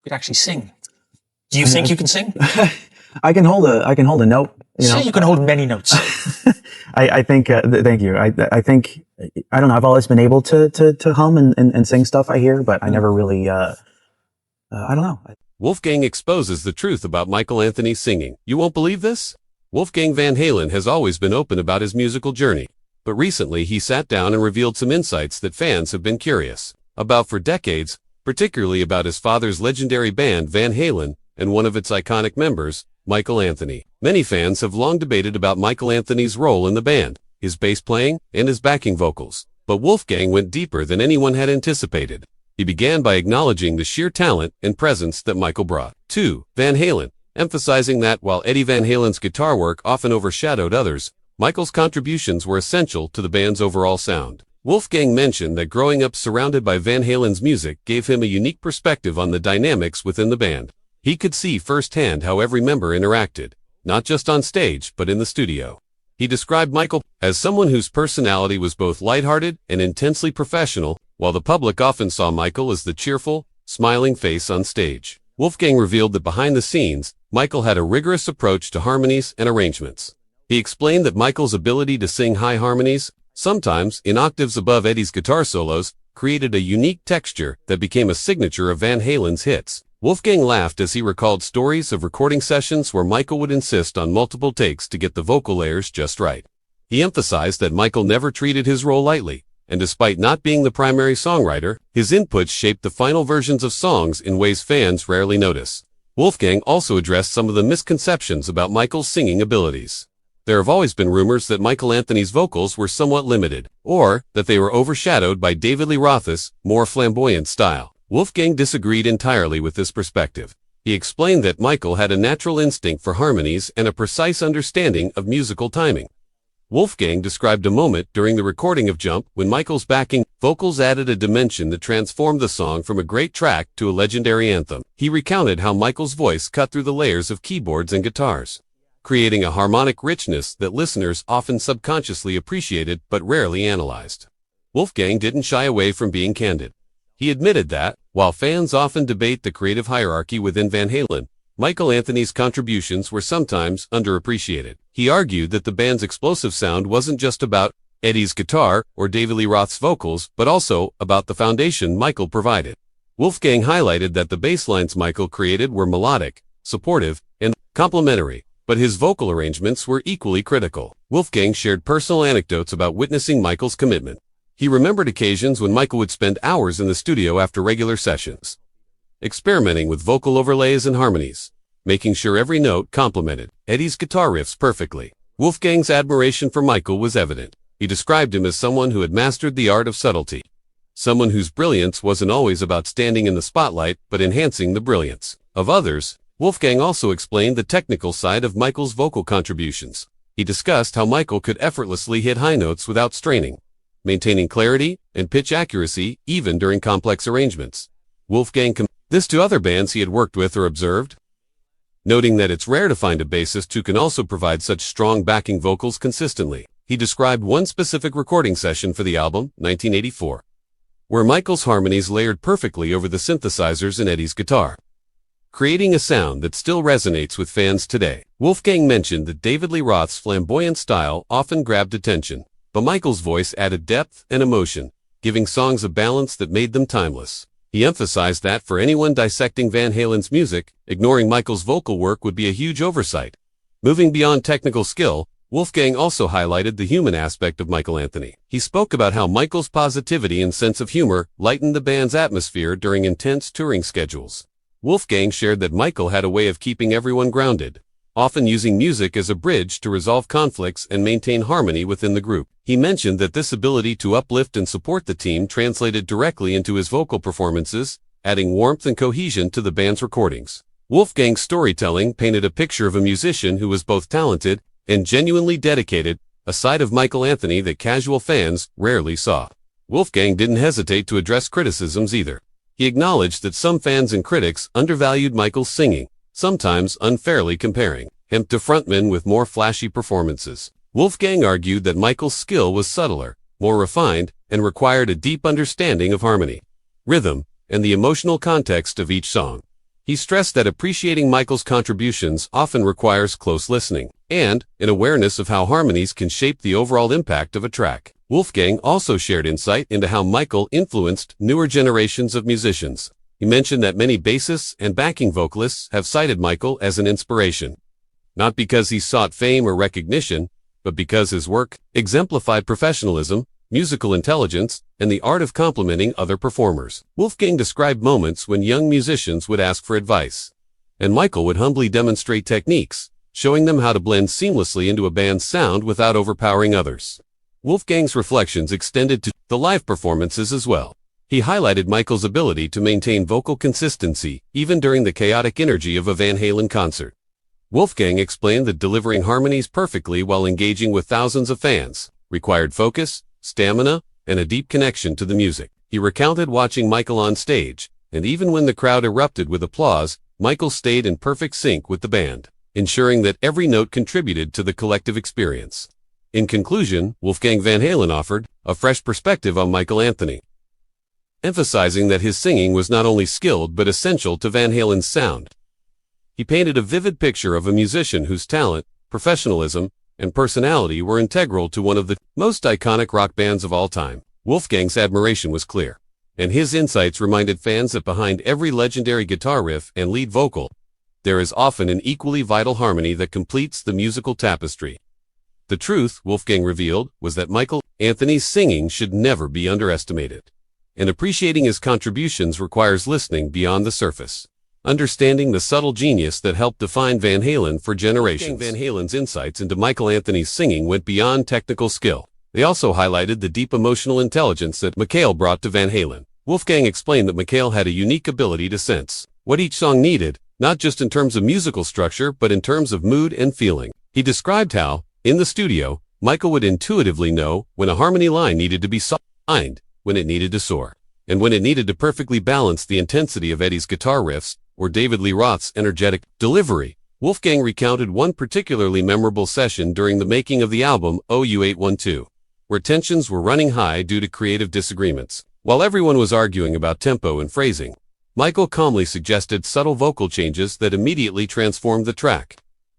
could actually sing. Do you think you can sing? I can hold a note. Say you can hold many notes. I think, thank you. I think, I don't know, I've always been able to hum and sing stuff I hear, but I never really, I don't know. Wolfgang exposes the truth about Michael Anthony's singing. You won't believe this? Wolfgang Van Halen has always been open about his musical journey, but recently he sat down and revealed some insights that fans have been curious about for decades, particularly about his father's legendary band Van Halen and one of its iconic members, Michael Anthony. Many fans have long debated about Michael Anthony's role in the band, his bass playing, and his backing vocals, but Wolfgang went deeper than anyone had anticipated. He began by acknowledging the sheer talent and presence that Michael brought to Van Halen, emphasizing that while Eddie Van Halen's guitar work often overshadowed others, Michael's contributions were essential to the band's overall sound. Wolfgang mentioned that growing up surrounded by Van Halen's music gave him a unique perspective on the dynamics within the band. He could see firsthand how every member interacted, not just on stage but in the studio. He described Michael as someone whose personality was both lighthearted and intensely professional, while the public often saw Michael as the cheerful, smiling face on stage. Wolfgang revealed that behind the scenes, Michael had a rigorous approach to harmonies and arrangements. He explained that Michael's ability to sing high harmonies, sometimes in octaves above Eddie's guitar solos, created a unique texture that became a signature of Van Halen's hits. Wolfgang laughed as he recalled stories of recording sessions where Michael would insist on multiple takes to get the vocal layers just right. He emphasized that Michael never treated his role lightly, and despite not being the primary songwriter, his inputs shaped the final versions of songs in ways fans rarely notice. Wolfgang also addressed some of the misconceptions about Michael's singing abilities. There have always been rumors that Michael Anthony's vocals were somewhat limited, or that they were overshadowed by David Lee Roth's more flamboyant style. Wolfgang disagreed entirely with this perspective. He explained that Michael had a natural instinct for harmonies and a precise understanding of musical timing. Wolfgang described a moment during the recording of Jump when Michael's backing vocals added a dimension that transformed the song from a great track to a legendary anthem. He recounted how Michael's voice cut through the layers of keyboards and guitars, creating a harmonic richness that listeners often subconsciously appreciated but rarely analyzed. Wolfgang didn't shy away from being candid. He admitted that, while fans often debate the creative hierarchy within Van Halen, Michael Anthony's contributions were sometimes underappreciated. He argued that the band's explosive sound wasn't just about Eddie's guitar or David Lee Roth's vocals, but also about the foundation Michael provided. Wolfgang highlighted that the bass lines Michael created were melodic, supportive, and complementary, but his vocal arrangements were equally critical. Wolfgang shared personal anecdotes about witnessing Michael's commitment. He remembered occasions when Michael would spend hours in the studio after regular sessions, experimenting with vocal overlays and harmonies, making sure every note complemented Eddie's guitar riffs perfectly. Wolfgang's admiration for Michael was evident. He described him as someone who had mastered the art of subtlety, someone whose brilliance wasn't always about standing in the spotlight but enhancing the brilliance of others. Wolfgang also explained the technical side of Michael's vocal contributions. He discussed how Michael could effortlessly hit high notes without straining, maintaining clarity and pitch accuracy even during complex arrangements. Wolfgang compared this to other bands he had worked with or observed, noting that it's rare to find a bassist who can also provide such strong backing vocals consistently. He described one specific recording session for the album, 1984, where Michael's harmonies layered perfectly over the synthesizers and Eddie's guitar, creating a sound that still resonates with fans today. Wolfgang mentioned that David Lee Roth's flamboyant style often grabbed attention, but Michael's voice added depth and emotion, giving songs a balance that made them timeless. He emphasized that for anyone dissecting Van Halen's music, ignoring Michael's vocal work would be a huge oversight. Moving beyond technical skill, Wolfgang also highlighted the human aspect of Michael Anthony. He spoke about how Michael's positivity and sense of humor lightened the band's atmosphere during intense touring schedules. Wolfgang shared that Michael had a way of keeping everyone grounded, often using music as a bridge to resolve conflicts and maintain harmony within the group. He mentioned that this ability to uplift and support the team translated directly into his vocal performances, adding warmth and cohesion to the band's recordings. Wolfgang's storytelling painted a picture of a musician who was both talented and genuinely dedicated, a side of Michael Anthony that casual fans rarely saw. Wolfgang didn't hesitate to address criticisms either. He acknowledged that some fans and critics undervalued Michael's singing, sometimes unfairly comparing him to frontmen with more flashy performances. Wolfgang argued that Michael's skill was subtler, more refined, and required a deep understanding of harmony, rhythm, and the emotional context of each song. He stressed that appreciating Michael's contributions often requires close listening and an awareness of how harmonies can shape the overall impact of a track. Wolfgang also shared insight into how Michael influenced newer generations of musicians. He mentioned that many bassists and backing vocalists have cited Michael as an inspiration, not because he sought fame or recognition, but because his work exemplified professionalism, musical intelligence, and the art of complimenting other performers. Wolfgang described moments when young musicians would ask for advice, and Michael would humbly demonstrate techniques, showing them how to blend seamlessly into a band's sound without overpowering others. Wolfgang's reflections extended to the live performances as well. He highlighted Michael's ability to maintain vocal consistency even during the chaotic energy of a Van Halen concert. Wolfgang explained that delivering harmonies perfectly while engaging with thousands of fans required focus, stamina, and a deep connection to the music. He recounted watching Michael on stage, and even when the crowd erupted with applause, Michael stayed in perfect sync with the band, ensuring that every note contributed to the collective experience. In conclusion, Wolfgang Van Halen offered a fresh perspective on Michael Anthony, emphasizing that his singing was not only skilled but essential to Van Halen's sound. He painted a vivid picture of a musician whose talent, professionalism, and personality were integral to one of the most iconic rock bands of all time. Wolfgang's admiration was clear, and his insights reminded fans that behind every legendary guitar riff and lead vocal, there is often an equally vital harmony that completes the musical tapestry. The truth, Wolfgang revealed, was that Michael Anthony's singing should never be underestimated, and appreciating his contributions requires listening beyond the surface, understanding the subtle genius that helped define Van Halen for generations. Van Halen's insights into Michael Anthony's singing went beyond technical skill. They also highlighted the deep emotional intelligence that Michael brought to Van Halen. Wolfgang explained that Michael had a unique ability to sense what each song needed, not just in terms of musical structure but in terms of mood and feeling. He described how, in the studio, Michael would intuitively know when a harmony line needed to be signed, when it needed to soar, and when it needed to perfectly balance the intensity of Eddie's guitar riffs or David Lee Roth's energetic delivery. Wolfgang recounted one particularly memorable session during the making of the album OU812, where tensions were running high due to creative disagreements. While everyone was arguing about tempo and phrasing, Michael calmly suggested subtle vocal changes that immediately transformed the track,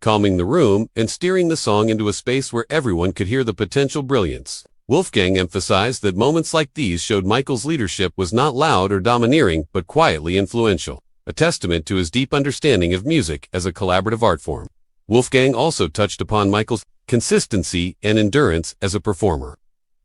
calming the room and steering the song into a space where everyone could hear the potential brilliance. Wolfgang emphasized that moments like these showed Michael's leadership was not loud or domineering but quietly influential, a testament to his deep understanding of music as a collaborative art form. Wolfgang also touched upon Michael's consistency and endurance as a performer.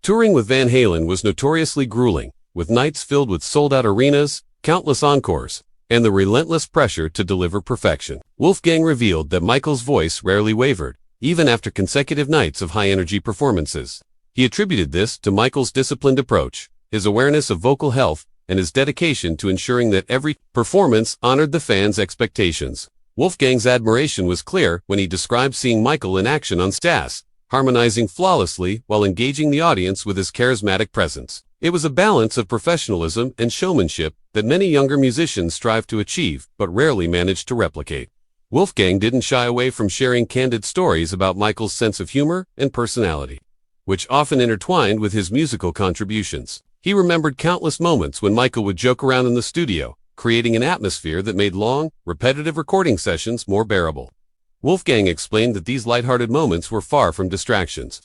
Touring with Van Halen was notoriously grueling, with nights filled with sold-out arenas, countless encores, and the relentless pressure to deliver perfection. Wolfgang revealed that Michael's voice rarely wavered, even after consecutive nights of high-energy performances. He attributed this to Michael's disciplined approach, his awareness of vocal health, and his dedication to ensuring that every performance honored the fans' expectations. Wolfgang's admiration was clear when he described seeing Michael in action on stage, harmonizing flawlessly while engaging the audience with his charismatic presence. It was a balance of professionalism and showmanship that many younger musicians strive to achieve but rarely manage to replicate. Wolfgang didn't shy away from sharing candid stories about Michael's sense of humor and personality, which often intertwined with his musical contributions. He remembered countless moments when Michael would joke around in the studio, creating an atmosphere that made long, repetitive recording sessions more bearable. Wolfgang explained that these lighthearted moments were far from distractions,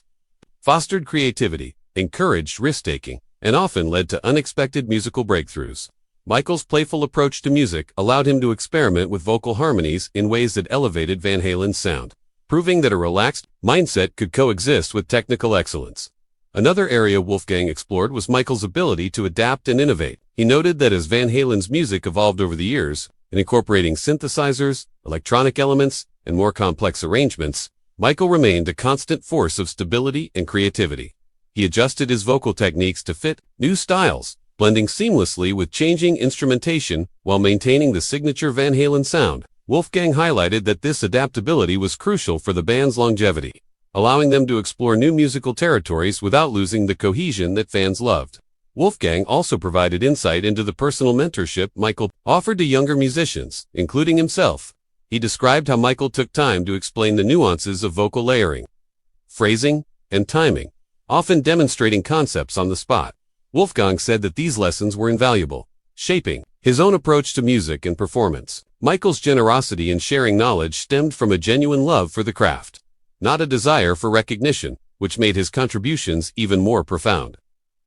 fostered creativity, encouraged risk-taking, and often led to unexpected musical breakthroughs. Michael's playful approach to music allowed him to experiment with vocal harmonies in ways that elevated Van Halen's sound, proving that a relaxed mindset could coexist with technical excellence. Another area Wolfgang explored was Michael's ability to adapt and innovate. He noted that as Van Halen's music evolved over the years, in incorporating synthesizers, electronic elements, and more complex arrangements, Michael remained a constant force of stability and creativity. He adjusted his vocal techniques to fit new styles, blending seamlessly with changing instrumentation while maintaining the signature Van Halen sound. Wolfgang highlighted that this adaptability was crucial for the band's longevity, allowing them to explore new musical territories without losing the cohesion that fans loved. Wolfgang also provided insight into the personal mentorship Michael offered to younger musicians, including himself. He described how Michael took time to explain the nuances of vocal layering, phrasing, and timing, often demonstrating concepts on the spot. Wolfgang said that these lessons were invaluable, shaping his own approach to music and performance. Michael's generosity in sharing knowledge stemmed from a genuine love for the craft, not a desire for recognition, which made his contributions even more profound.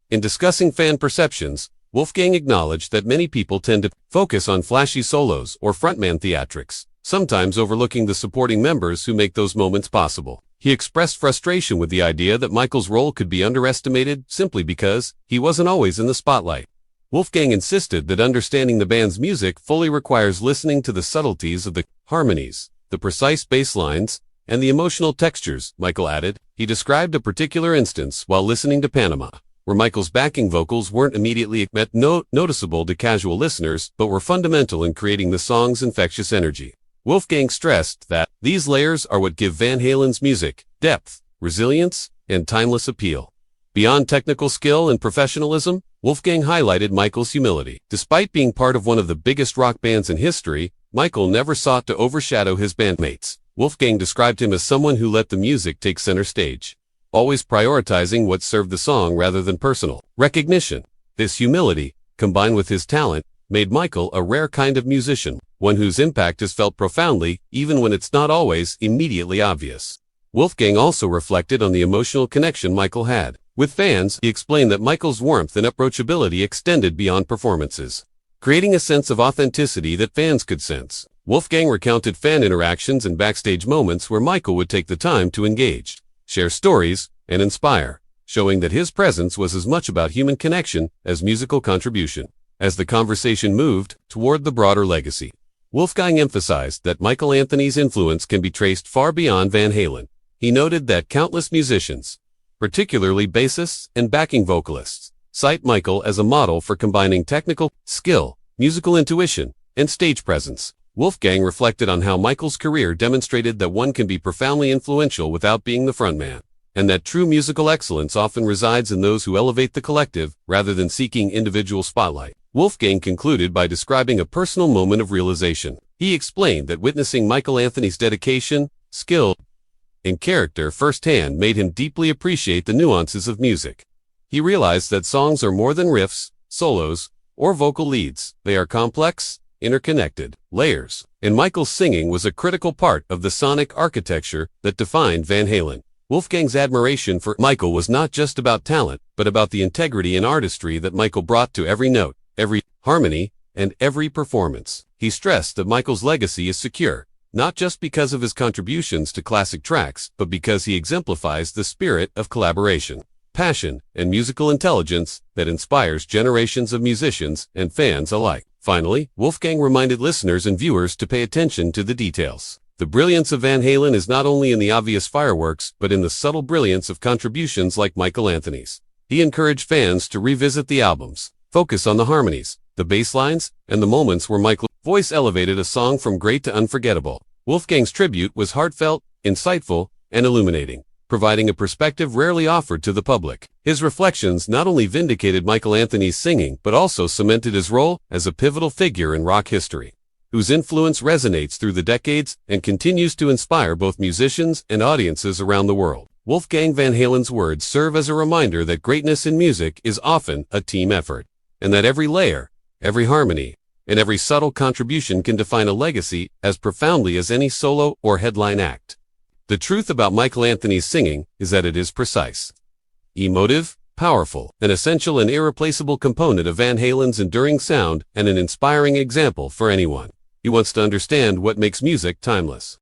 In discussing fan perceptions, Wolfgang acknowledged that many people tend to focus on flashy solos or frontman theatrics, sometimes overlooking the supporting members who make those moments possible. He expressed frustration with the idea that Michael's role could be underestimated simply because he wasn't always in the spotlight. Wolfgang insisted that understanding the band's music fully requires listening to the subtleties of the harmonies, the precise bass lines, and the emotional textures, Michael added. He described a particular instance while listening to Panama, where Michael's backing vocals weren't immediately noticeable to casual listeners, but were fundamental in creating the song's infectious energy. Wolfgang stressed that these layers are what give Van Halen's music depth, resilience, and timeless appeal. Beyond technical skill and professionalism, Wolfgang highlighted Michael's humility. Despite being part of one of the biggest rock bands in history, Michael never sought to overshadow his bandmates. Wolfgang described him as someone who let the music take center stage, always prioritizing what served the song rather than personal recognition. This humility, combined with his talent, made Michael a rare kind of musician, one whose impact is felt profoundly, even when it's not always immediately obvious. Wolfgang also reflected on the emotional connection Michael had with fans. He explained that Michael's warmth and approachability extended beyond performances, creating a sense of authenticity that fans could sense. Wolfgang recounted fan interactions and backstage moments where Michael would take the time to engage, share stories, and inspire, showing that his presence was as much about human connection as musical contribution. As the conversation moved toward the broader legacy, Wolfgang emphasized that Michael Anthony's influence can be traced far beyond Van Halen. He noted that countless musicians, particularly bassists and backing vocalists, cite Michael as a model for combining technical skill, musical intuition, and stage presence. Wolfgang reflected on how Michael's career demonstrated that one can be profoundly influential without being the frontman, and that true musical excellence often resides in those who elevate the collective rather than seeking individual spotlight. Wolfgang concluded by describing a personal moment of realization. He explained that witnessing Michael Anthony's dedication, skill, and character firsthand made him deeply appreciate the nuances of music. He realized that songs are more than riffs, solos, or vocal leads. They are complex, interconnected layers, and Michael's singing was a critical part of the sonic architecture that defined Van Halen. Wolfgang's admiration for Michael was not just about talent, but about the integrity and artistry that Michael brought to every note, every harmony, and every performance. He stressed that Michael's legacy is secure, not just because of his contributions to classic tracks, but because he exemplifies the spirit of collaboration, passion, and musical intelligence that inspires generations of musicians and fans alike. Finally, Wolfgang reminded listeners and viewers to pay attention to the details. The brilliance of Van Halen is not only in the obvious fireworks, but in the subtle brilliance of contributions like Michael Anthony's. He encouraged fans to revisit the albums, focus on the harmonies, the bass lines, and the moments where Michael's voice elevated a song from great to unforgettable. Wolfgang's tribute was heartfelt, insightful, and illuminating, providing a perspective rarely offered to the public. His reflections not only vindicated Michael Anthony's singing, but also cemented his role as a pivotal figure in rock history, whose influence resonates through the decades and continues to inspire both musicians and audiences around the world. Wolfgang Van Halen's words serve as a reminder that greatness in music is often a team effort, and that every layer, every harmony, and every subtle contribution can define a legacy as profoundly as any solo or headline act. The truth about Michael Anthony's singing is that it is precise, emotive, powerful, an essential and irreplaceable component of Van Halen's enduring sound, and an inspiring example for anyone who wants to understand what makes music timeless.